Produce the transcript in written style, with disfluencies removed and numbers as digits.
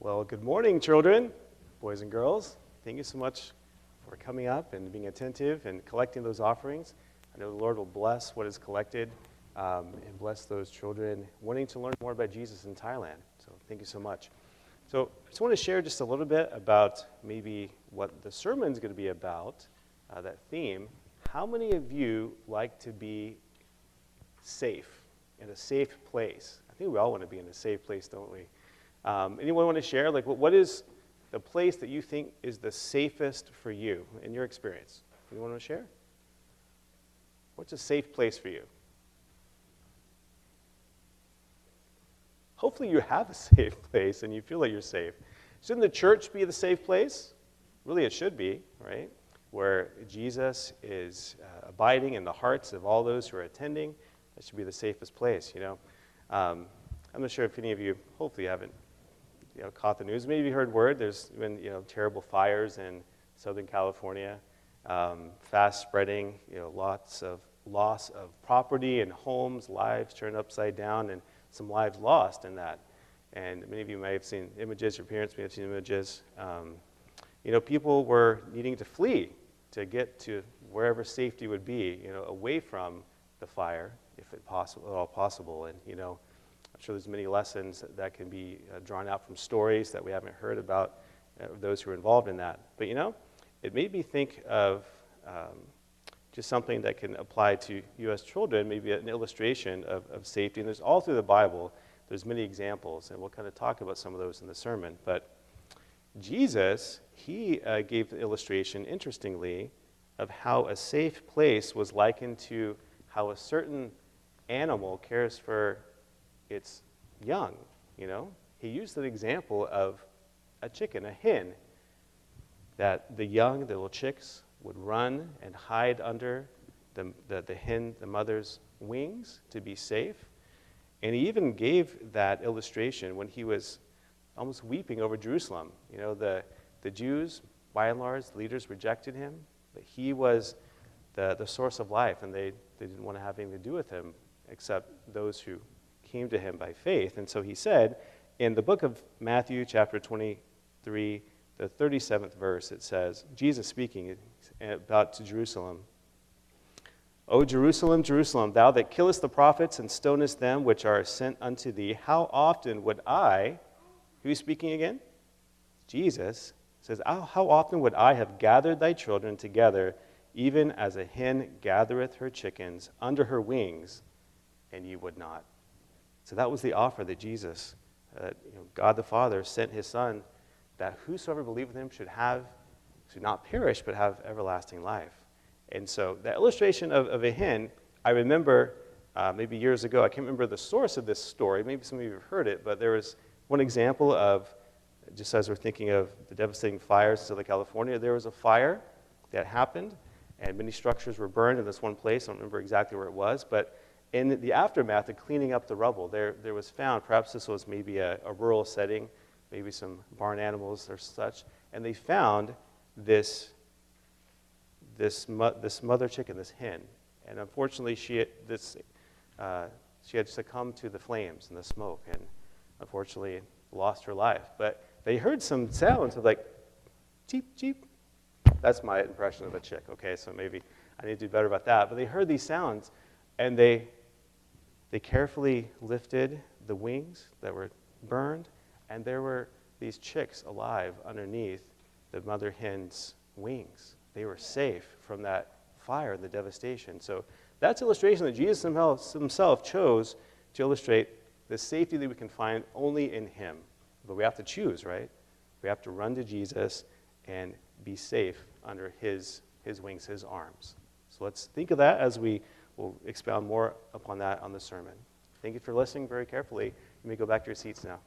Well, good morning, children, boys and girls. Thank you so much for coming up and being attentive and collecting those offerings. I know the Lord will bless what is collected and bless those children wanting to learn more about Jesus in Thailand. So thank you so much. So I just want to share just a little bit about maybe what the sermon is going to be about, that theme. How many of you like to be safe, in a safe place? I think we all want to be in a safe place, don't we? Anyone want to share? Like, what is the place that you think is the safest for you in your experience? Anyone want to share? What's a safe place for you? Hopefully you have a safe place and you feel like you're safe. Shouldn't the church be the safe place? Really, it should be, right? Where Jesus is abiding in the hearts of all those who are attending. That should be the safest place, you know. I'm not sure if any of you, hopefully you haven't caught the news. Maybe you heard word. There's been terrible fires in Southern California, fast spreading. Lots of loss of property and homes, lives turned upside down, and some lives lost in that. And many of you may have seen images. Your parents may have seen images. People were needing to flee to get to wherever safety would be. Away from the fire, if at all possible. And I'm sure there's many lessons that can be drawn out from stories that we haven't heard about those who are involved in that. But it made me think of just something that can apply to you as children, maybe an illustration of safety. And there's all through the Bible, there's many examples, and we'll kind of talk about some of those in the sermon. But Jesus, he gave the illustration, interestingly, of how a safe place was likened to how a certain animal cares for its young. He used an example of a chicken, a hen, that the young, the little chicks, would run and hide under the mother's wings to be safe. And he even gave that illustration when he was almost weeping over Jerusalem. The Jews, by and large, leaders rejected him, but he was the source of life, and they didn't want to have anything to do with him except those who came to him by faith. And so he said, in the book of Matthew, chapter 23, the 37th verse, it says, Jesus speaking about to Jerusalem, O Jerusalem, Jerusalem, thou that killest the prophets and stonest them which are sent unto thee, how often would I, who's speaking again? Jesus says, how often would I have gathered thy children together, even as a hen gathereth her chickens under her wings, and ye would not. So that was the offer that Jesus, God the Father, sent his Son, that whosoever believeth in him should not perish, but have everlasting life. And so that illustration of a hen, I remember maybe years ago, I can't remember the source of this story, maybe some of you have heard it, but there was one example of, just as we're thinking of the devastating fires in Southern California, there was a fire that happened, and many structures were burned in this one place. I don't remember exactly where it was, but in the aftermath of cleaning up the rubble, there was found, perhaps this was maybe a rural setting, maybe some barn animals or such, and they found this mother chicken, this hen, and unfortunately she had succumbed to the flames and the smoke, and unfortunately lost her life. But they heard some sounds of like, cheep, cheep. That's my impression of a chick, okay, so maybe I need to do better about that. But they heard these sounds, and they carefully lifted the wings that were burned, and there were these chicks alive underneath the mother hen's wings. They were safe from that fire, the devastation. So that's illustration that Jesus himself chose to illustrate the safety that we can find only in him. But we have to choose, right? We have to run to Jesus and be safe under his wings, his arms. So let's think of that as we will expound more upon that on the sermon. Thank you for listening very carefully. You may go back to your seats now.